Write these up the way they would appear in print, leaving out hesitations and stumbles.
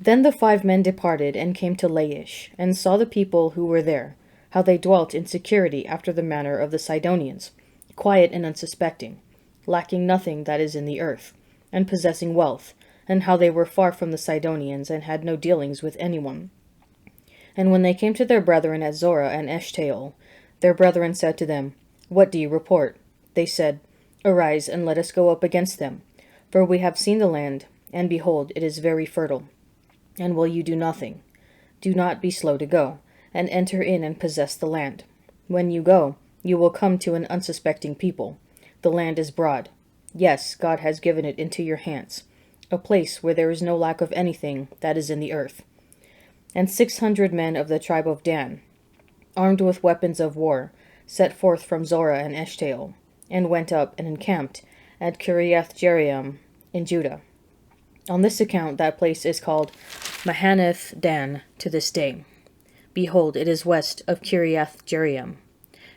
Then the 5 men departed and came to Laish, and saw the people who were there, how they dwelt in security after the manner of the Sidonians, quiet and unsuspecting, lacking nothing that is in the earth, and possessing wealth, and how they were far from the Sidonians, and had no dealings with anyone. And when they came to their brethren at Zorah and Eshtaol, their brethren said to them, What do you report? They said, Arise, and let us go up against them. For we have seen the land, and behold, it is very fertile. And will you do nothing? Do not be slow to go, and enter in and possess the land. When you go, you will come to an unsuspecting people. The land is broad. Yes, God has given it into your hands, a place where there is no lack of anything that is in the earth. And 600 men of the tribe of Dan, armed with weapons of war, set forth from Zorah and Eshtaol, and went up and encamped at Kiriath Jearim in Judah. On this account that place is called Mahanath Dan to this day. Behold, it is west of Kiriath Jearim.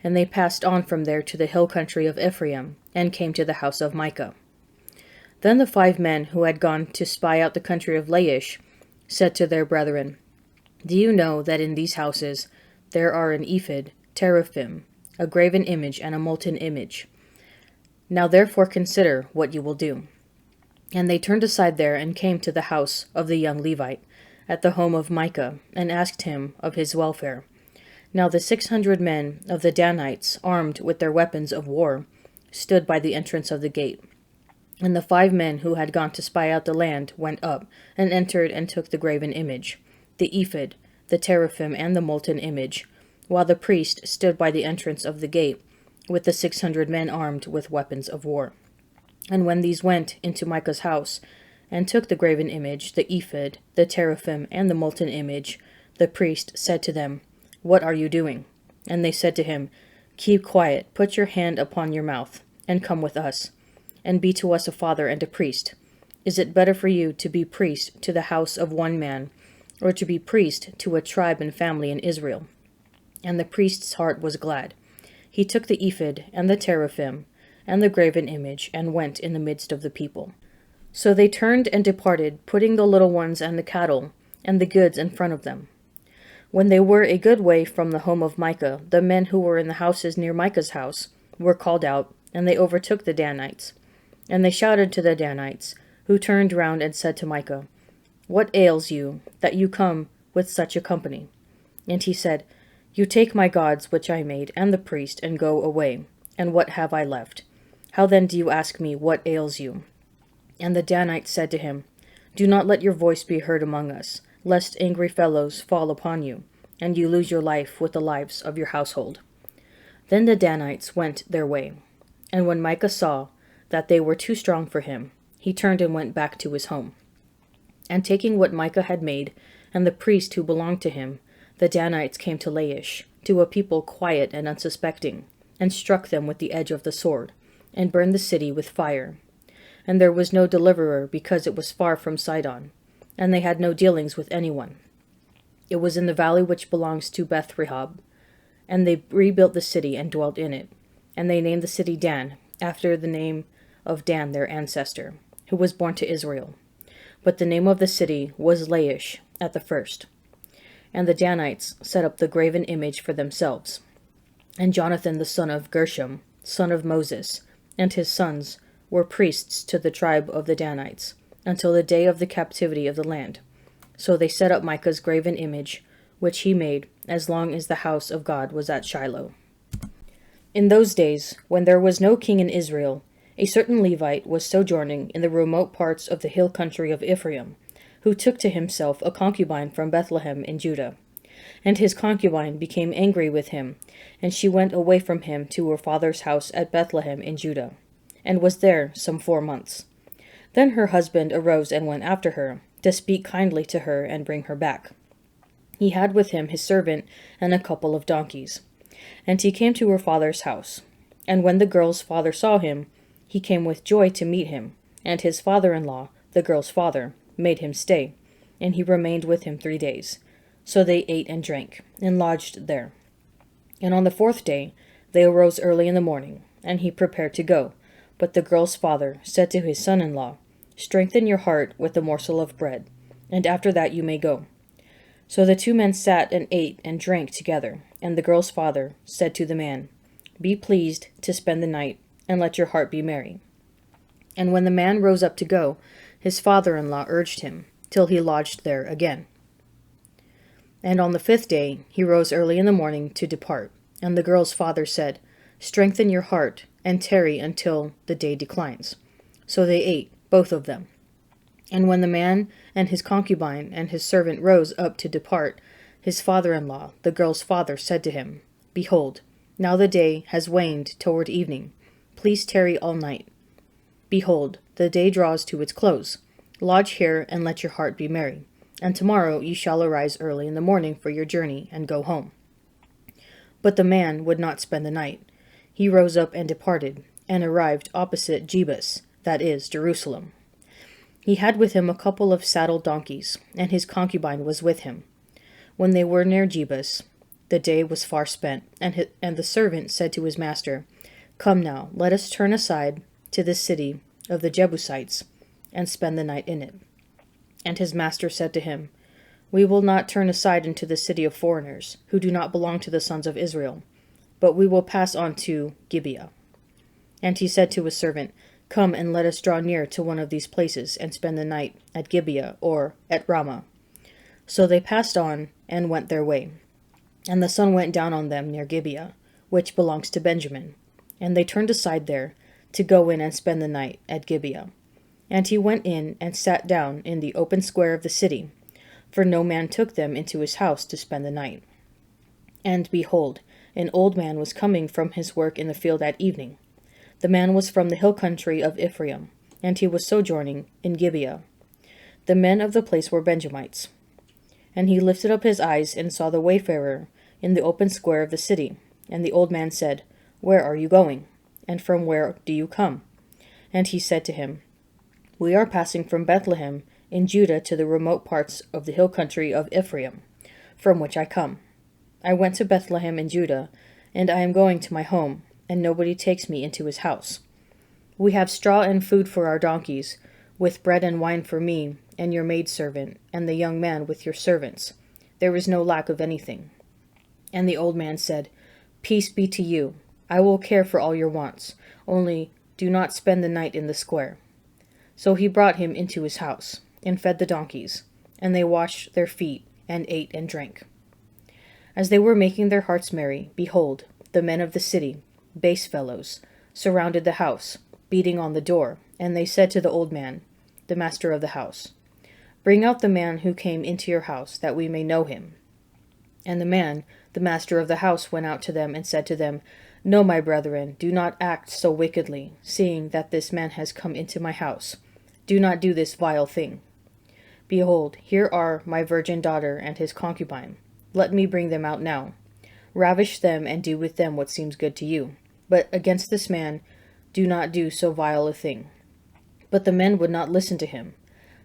And they passed on from there to the hill country of Ephraim, and came to the house of Micah. Then the 5 men who had gone to spy out the country of Laish said to their brethren, Do you know that in these houses there are an ephod, teraphim, a graven image, and a molten image? Now therefore consider what you will do. And they turned aside there, and came to the house of the young Levite, at the home of Micah, and asked him of his welfare. Now the 600 men of the Danites, armed with their weapons of war, stood by the entrance of the gate. And the 5 men who had gone to spy out the land went up, and entered and took the graven image, the ephod, the teraphim, and the molten image, while the priest stood by the entrance of the gate, with the 600 men armed with weapons of war. And when these went into Micah's house, and took the graven image, the ephod, the teraphim, and the molten image, the priest said to them, What are you doing? And they said to him, Keep quiet, put your hand upon your mouth, and come with us, and be to us a father and a priest. Is it better for you to be priest to the house of one man, or to be priest to a tribe and family in Israel? And the priest's heart was glad. He took the ephod and the teraphim and the graven image, and went in the midst of the people. So they turned and departed, putting the little ones and the cattle and the goods in front of them. When they were a good way from the home of Micah, the men who were in the houses near Micah's house were called out, and they overtook the Danites. And they shouted to the Danites, who turned round and said to Micah, What ails you, that you come with such a company? And he said, You take my gods which I made, and the priest, and go away. And what have I left? How then do you ask me, What ails you? And the Danites said to him, Do not let your voice be heard among us, lest angry fellows fall upon you, and you lose your life with the lives of your household. Then the Danites went their way. And when Micah saw that they were too strong for him, he turned and went back to his home. And taking what Micah had made, and the priest who belonged to him, the Danites came to Laish, to a people quiet and unsuspecting, and struck them with the edge of the sword, and burned the city with fire. And there was no deliverer, because it was far from Sidon, and they had no dealings with anyone. It was in the valley which belongs to Beth-rehob. And they rebuilt the city and dwelt in it. And they named the city Dan, after the name of Dan their ancestor, who was born to Israel. But the name of the city was Laish at the first. And the Danites set up the graven image for themselves. And Jonathan the son of Gershom, son of Moses, and his sons were priests to the tribe of the Danites, until the day of the captivity of the land. So they set up Micah's graven image, which he made, as long as the house of God was at Shiloh. In those days, when there was no king in Israel, a certain Levite was sojourning in the remote parts of the hill country of Ephraim, who took to himself a concubine from Bethlehem in Judah. And his concubine became angry with him, and she went away from him to her father's house at Bethlehem in Judah, and was there some 4 months. Then her husband arose and went after her, to speak kindly to her and bring her back. He had with him his servant and a couple of donkeys. And he came to her father's house. And when the girl's father saw him, he came with joy to meet him, and his father-in-law, the girl's father, made him stay, and he remained with him 3 days. So they ate and drank, and lodged there. And on the 4th day they arose early in the morning, and he prepared to go. But the girl's father said to his son-in-law, Strengthen your heart with a morsel of bread. and after that you may go." So the two men sat and ate and drank together, and the girl's father said to the man, "Be pleased to spend the night, and let your heart be merry." And when the man rose up to go, his father-in-law urged him, till he lodged there again. And on the 5th day he rose early in the morning to depart, and the girl's father said, "Strengthen your heart, and tarry until the day declines." So they ate, both of them. And when the man and his concubine and his servant rose up to depart, his father-in-law, the girl's father, said to him, "Behold, now the day has waned toward evening. Please tarry all night. Behold, the day draws to its close. Lodge here, and let your heart be merry. And tomorrow you shall arise early in the morning for your journey, and go home." But the man would not spend the night. He rose up and departed, and arrived opposite Jebus, that is, Jerusalem. He had with him a couple of saddled donkeys, and his concubine was with him. When they were near Jebus, the day was far spent, and the servant said to his master, "Come now, let us turn aside to the city of the Jebusites, and spend the night in it." And his master said to him, "We will not turn aside into the city of foreigners, who do not belong to the sons of Israel, but we will pass on to Gibeah." And he said to his servant, "Come and let us draw near to one of these places, and spend the night at Gibeah or at Ramah." So they passed on, and went their way. And the sun went down on them near Gibeah, which belongs to Benjamin. And they turned aside there, to go in and spend the night at Gibeah. And he went in and sat down in the open square of the city, for no man took them into his house to spend the night. And behold, an old man was coming from his work in the field at evening. The man was from the hill country of Ephraim, and he was sojourning in Gibeah. The men of the place were Benjamites. And he lifted up his eyes and saw the wayfarer in the open square of the city. And the old man said, "Where are you going? And from where do you come?" And he said to him, "We are passing from Bethlehem in Judah to the remote parts of the hill country of Ephraim, from which I come. I went to Bethlehem in Judah, and I am going to my home, and nobody takes me into his house. We have straw and food for our donkeys, with bread and wine for me, and your maidservant, and the young man with your servants. There is no lack of anything." And the old man said, "Peace be to you. I will care for all your wants, only do not spend the night in the square." So he brought him into his house, and fed the donkeys, and they washed their feet, and ate and drank. As they were making their hearts merry, behold, the men of the city, base fellows, surrounded the house, beating on the door, and they said to the old man, the master of the house, "Bring out the man who came into your house, that we may know him." And the man, the master of the house, went out to them and said to them, "No, my brethren, do not act so wickedly, seeing that this man has come into my house. Do not do this vile thing. Behold, here are my virgin daughter and his concubine. Let me bring them out now. Ravish them and do with them what seems good to you. But against this man do not do so vile a thing." But the men would not listen to him.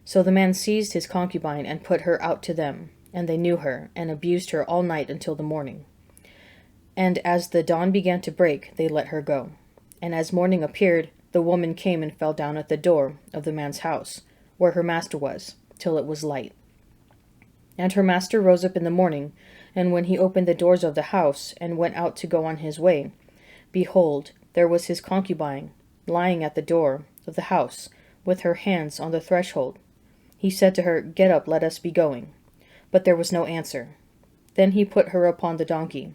So the man seized his concubine and put her out to them, and they knew her, and abused her all night until the morning. And as the dawn began to break, they let her go. And as morning appeared, the woman came and fell down at the door of the man's house, where her master was, till it was light. And her master rose up in the morning, and when he opened the doors of the house, and went out to go on his way, behold, there was his concubine, lying at the door of the house, with her hands on the threshold. He said to her, "Get up, let us be going." But there was no answer. Then he put her upon the donkey,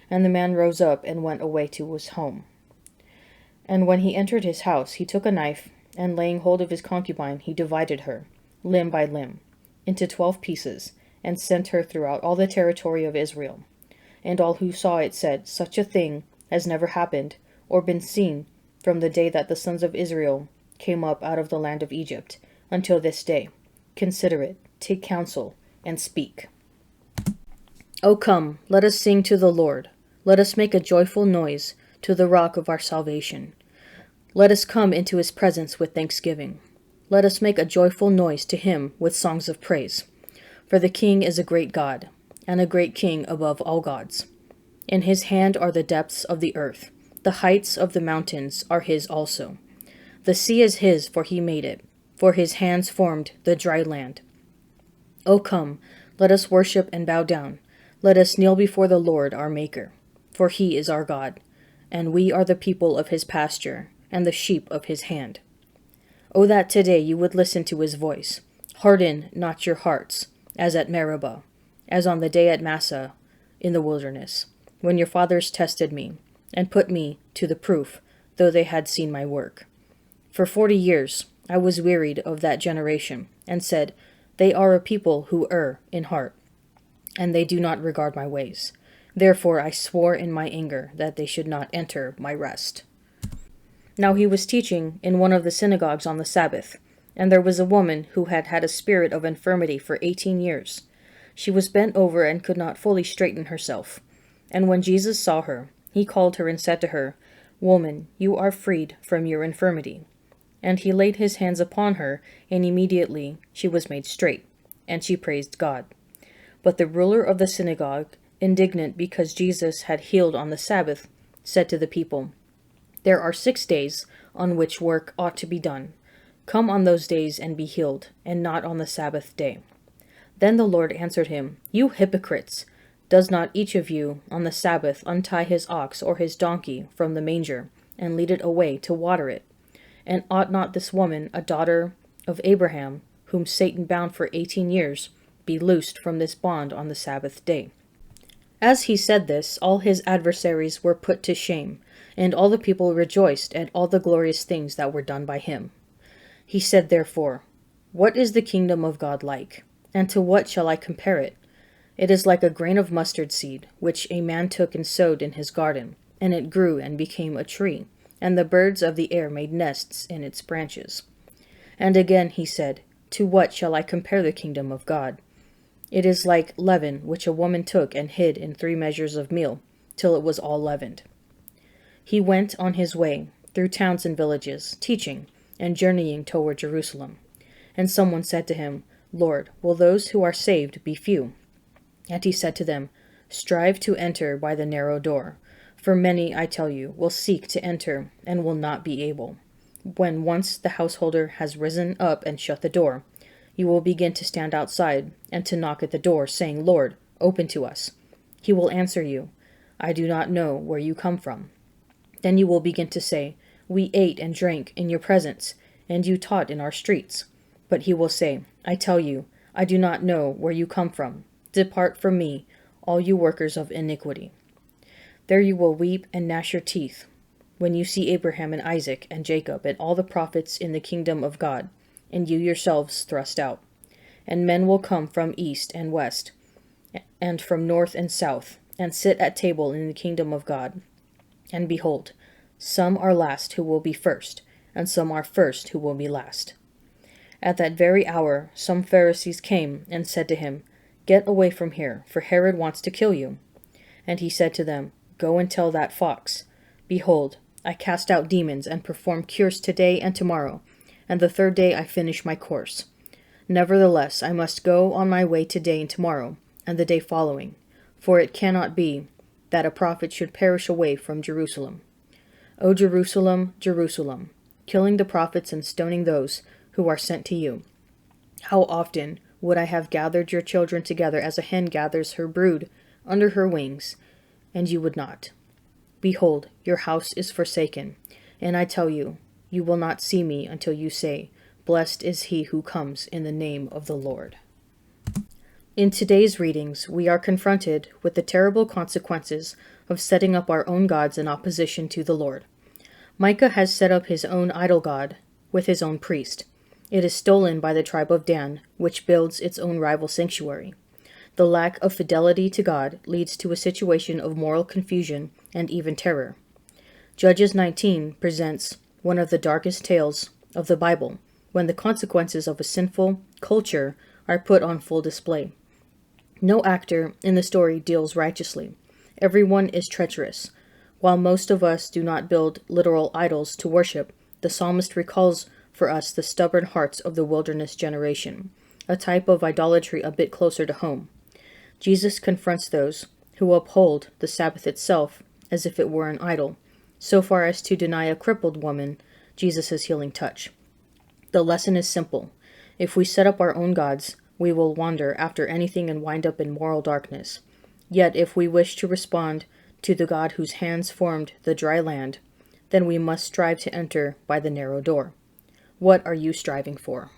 and the man rose up and went away to his home. And when he entered his house, he took a knife, and laying hold of his concubine, he divided her, limb by limb, into 12 pieces, and sent her throughout all the territory of Israel. And all who saw it said, "Such a thing has never happened, or been seen, from the day that the sons of Israel came up out of the land of Egypt, until this day. Consider it, take counsel, and speak. O come, let us sing to the Lord. Let us make a joyful noise to the rock of our salvation. Let us come into his presence with thanksgiving. Let us make a joyful noise to him with songs of praise. For the King is a great God, and a great King above all gods. In his hand are the depths of the earth. The heights of the mountains are his also. The sea is his, for he made it. For his hands formed the dry land. O come, let us worship and bow down. Let us kneel before the Lord our Maker. For he is our God, and we are the people of his pasture, and the sheep of his hand. O that today you would listen to his voice. Harden not your hearts, as at Meribah, as on the day at Massah in the wilderness, when your fathers tested me, and put me to the proof, though they had seen my work. For 40 years I was wearied of that generation, and said, They are a people who err in heart, and they do not regard my ways. Therefore I swore in my anger that they should not enter my rest. Now he was teaching in one of the synagogues on the Sabbath, and there was a woman who had had a spirit of infirmity for 18 years. She was bent over and could not fully straighten herself. And when Jesus saw her, he called her and said to her, Woman, you are freed from your infirmity. And he laid his hands upon her, and immediately she was made straight, and she praised God. But the ruler of the synagogue, indignant because Jesus had healed on the Sabbath, said to the people, There are 6 days on which work ought to be done. Come on those days and be healed, and not on the Sabbath day. Then the Lord answered him, You hypocrites! Does not each of you on the Sabbath untie his ox or his donkey from the manger, and lead it away to water it? And ought not this woman, a daughter of Abraham, whom Satan bound for 18 years, be loosed from this bond on the Sabbath day? As he said this, all his adversaries were put to shame, and all the people rejoiced at all the glorious things that were done by him. He said therefore, What is the kingdom of God like? And to what shall I compare it? It is like a grain of mustard seed, which a man took and sowed in his garden, and it grew and became a tree, and the birds of the air made nests in its branches. And again he said, To what shall I compare the kingdom of God? It is like leaven, which a woman took and hid in 3 measures of meal, till it was all leavened. He went on his way, through towns and villages, teaching, and journeying toward Jerusalem. And someone said to him, Lord, will those who are saved be few? And he said to them, Strive to enter by the narrow door, for many, I tell you, will seek to enter, and will not be able. When once the householder has risen up and shut the door, you will begin to stand outside, and to knock at the door, saying, Lord, open to us. He will answer you, I do not know where you come from. Then you will begin to say, We ate and drank in your presence, and you taught in our streets. But he will say, I tell you, I do not know where you come from. Depart from me, all you workers of iniquity. There you will weep and gnash your teeth, when you see Abraham and Isaac and Jacob and all the prophets in the kingdom of God, and you yourselves thrust out. And men will come from east and west, and from north and south, and sit at table in the kingdom of God. And behold, some are last who will be first, and some are first who will be last. At that very hour some Pharisees came and said to him, Get away from here, for Herod wants to kill you. And he said to them, Go and tell that fox, Behold, I cast out demons and perform cures today and tomorrow, and the 3rd day I finish my course. Nevertheless, I must go on my way today and tomorrow, and the day following, for it cannot be that a prophet should perish away from Jerusalem. O Jerusalem, Jerusalem, killing the prophets and stoning those who are sent to you. How often would I have gathered your children together as a hen gathers her brood under her wings, and you would not. Behold, your house is forsaken, and I tell you, you will not see me until you say, Blessed is he who comes in the name of the Lord. In today's readings, we are confronted with the terrible consequences of setting up our own gods in opposition to the Lord. Micah has set up his own idol god with his own priest. It is stolen by the tribe of Dan, which builds its own rival sanctuary. The lack of fidelity to God leads to a situation of moral confusion and even terror. Judges 19 presents one of the darkest tales of the Bible, when the consequences of a sinful culture are put on full display. No actor in the story deals righteously. Everyone is treacherous. While most of us do not build literal idols to worship, the psalmist recalls for us the stubborn hearts of the wilderness generation, a type of idolatry a bit closer to home. Jesus confronts those who uphold the Sabbath itself as if it were an idol, so far as to deny a crippled woman Jesus' healing touch. The lesson is simple. If we set up our own gods, we will wander after anything and wind up in moral darkness. Yet if we wish to respond to the God whose hands formed the dry land, then we must strive to enter by the narrow door. What are you striving for?